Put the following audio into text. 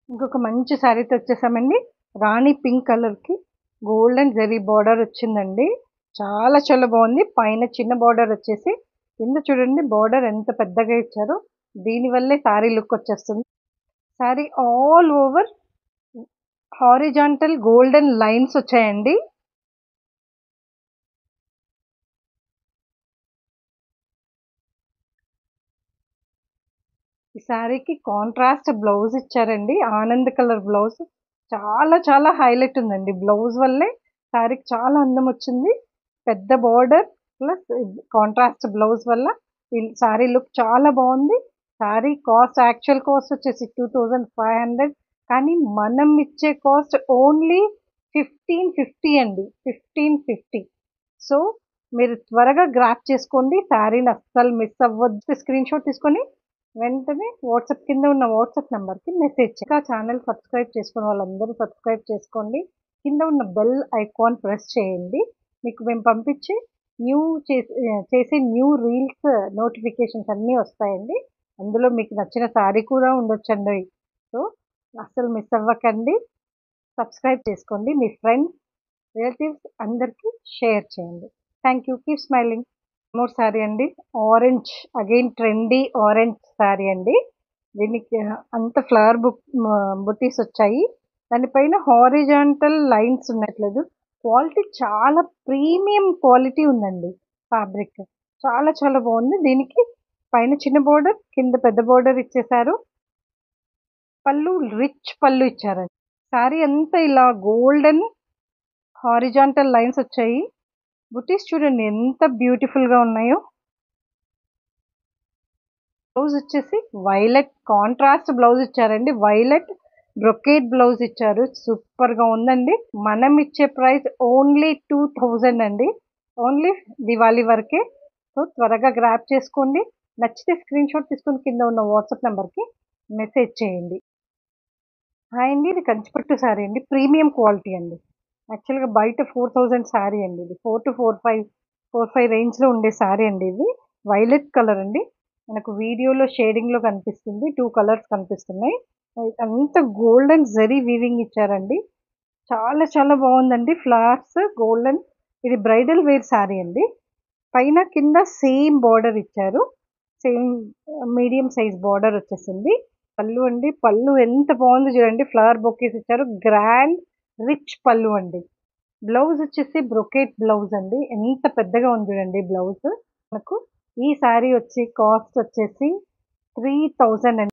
ఇంకొక మంచి శారీతో వచ్చేసామండి. రాణి పింక్ కలర్‌కి గోల్డెన్ జరీ బార్డర్ వచ్చిందండి. చాలా చాలా బాగుంది. పైన చిన్న బార్డర్ వచ్చేసి కింద చూడండి బార్డర్ ఎంత పెద్దగా ఇచ్చారో. దీనివల్లే శారీ లుక్ వచ్చేస్తుంది. Sari all over horizontal golden lines వచ్చాయండి. ఈ శారీకి కాంట్రాస్ట్ బ్లౌజ్ ఇచ్చారండి. Anand colour blouse. చాలా చాలా హైలైట్ ఉందండి. బ్లౌజ్ వల్లే శారీకి చాలా అందం వచ్చింది. పెద్ద బార్డర్ ప్లస్ కాంట్రాస్ట్ బ్లౌజ్ వల్ల ఈ శారీ లుక్ చాలా బాగుంది. శారీ కాస్ట్ యాక్చువల్ కాస్ట్ వచ్చేసి 2500, కానీ మనం ఇచ్చే కాస్ట్ ఓన్లీ 1550 అండి. 1550. సో మీరు త్వరగా గ్రాప్ చేసుకోండి. శారీని అస్సలు మిస్ అవ్వద్దు. స్క్రీన్ షాట్ తీసుకొని వెంటనే వాట్సాప్ కింద ఉన్న వాట్సాప్ నెంబర్కి మెసేజ్ ఇంకా ఛానల్ సబ్స్క్రైబ్ చేసుకున్న వాళ్ళందరూ సబ్స్క్రైబ్ చేసుకోండి. కింద ఉన్న బెల్ ఐకాన్ ప్రెస్ చేయండి. మీకు మేము పంపించే చేసే న్యూ రీల్స్ నోటిఫికేషన్స్ అన్నీ వస్తాయండి. అందులో మీకు నచ్చిన శారీ కూడా ఉండొచ్చండి. సో అస్సలు మిస్ అవ్వకండి. సబ్స్క్రైబ్ చేసుకోండి. మీ ఫ్రెండ్స్, రిలేటివ్స్ అందరికీ షేర్ చేయండి. Thank you. Keep smiling. More sari అండి. Orange, again trendy orange sari అండి. దీనికి అంత ఫ్లవర్ బుట్టీస్ వచ్చాయి. దానిపైన హారిజాంటల్ లైన్స్ ఉన్నట్లేదు. క్వాలిటీ చాలా ప్రీమియం క్వాలిటీ ఉందండి. ఫ్యాబ్రిక్ చాలా చాలా బాగుంది. దీనికి పైన చిన్న బోర్డర్, కింద పెద్ద బోర్డర్ ఇచ్చేసారు. పళ్ళు రిచ్ పళ్ళు ఇచ్చారండి. శారీ అంతా ఇలా గోల్డెన్ హారిజాంటల్ లైన్స్ వచ్చాయి. బుటీస్ చూడండి ఎంత బ్యూటిఫుల్ గా ఉన్నాయో. బ్లౌజ్ వచ్చేసి వైలెట్ కాంట్రాస్ట్ బ్లౌజ్ ఇచ్చారండి. వైలెట్ బ్రొకేట్ బ్లౌజ్ ఇచ్చారు. సూపర్ గా ఉందండి. మనం ఇచ్చే ప్రైస్ ఓన్లీ 2000 అండి. ఓన్లీ దివాళీ వరకే. సో త్వరగా గ్రాప్ చేసుకోండి. నచ్చితే స్క్రీన్ షాట్ తీసుకొని కింద ఉన్న వాట్సాప్ నెంబర్కి మెసేజ్ చేయండి. హాయ్ అండి, ఇది కంచిపట్టు శారీ అండి. ప్రీమియం క్వాలిటీ అండి. యాక్చువల్గా బయట 4000 శారీ అండి. ఇది 4 to 4, 5 రేంజ్లో ఉండే శారీ అండి. ఇది వైలెట్ కలర్ అండి. మనకు వీడియోలో షేడింగ్లో కనిపిస్తుంది. 2 కలర్స్ కనిపిస్తున్నాయి. అంత గోల్డెన్ జరీ వీవింగ్ ఇచ్చారండి. చాలా చాలా బాగుందండి. Flowers golden. ఇది బ్రైడల్ వేర్ శారీ అండి. పైన కింద సేమ్ బార్డర్ ఇచ్చారు. సేమ్ మీడియం సైజ్ బార్డర్ వచ్చేసింది. పళ్ళు అండి. పళ్ళు ఎంత బాగుంది చూడండి. ఫ్లవర్ బొకేస్ ఇచ్చారు. గ్రాండ్ రిచ్ పళ్ళు అండి. బ్లౌజ్ వచ్చేసి బ్రొకేట్ బ్లౌజ్ అండి. ఎంత పెద్దగా ఉంది చూడండి బ్లౌజ్. మనకు ఈ శారీ వచ్చి కాస్ట్ వచ్చేసి 3000 అండి.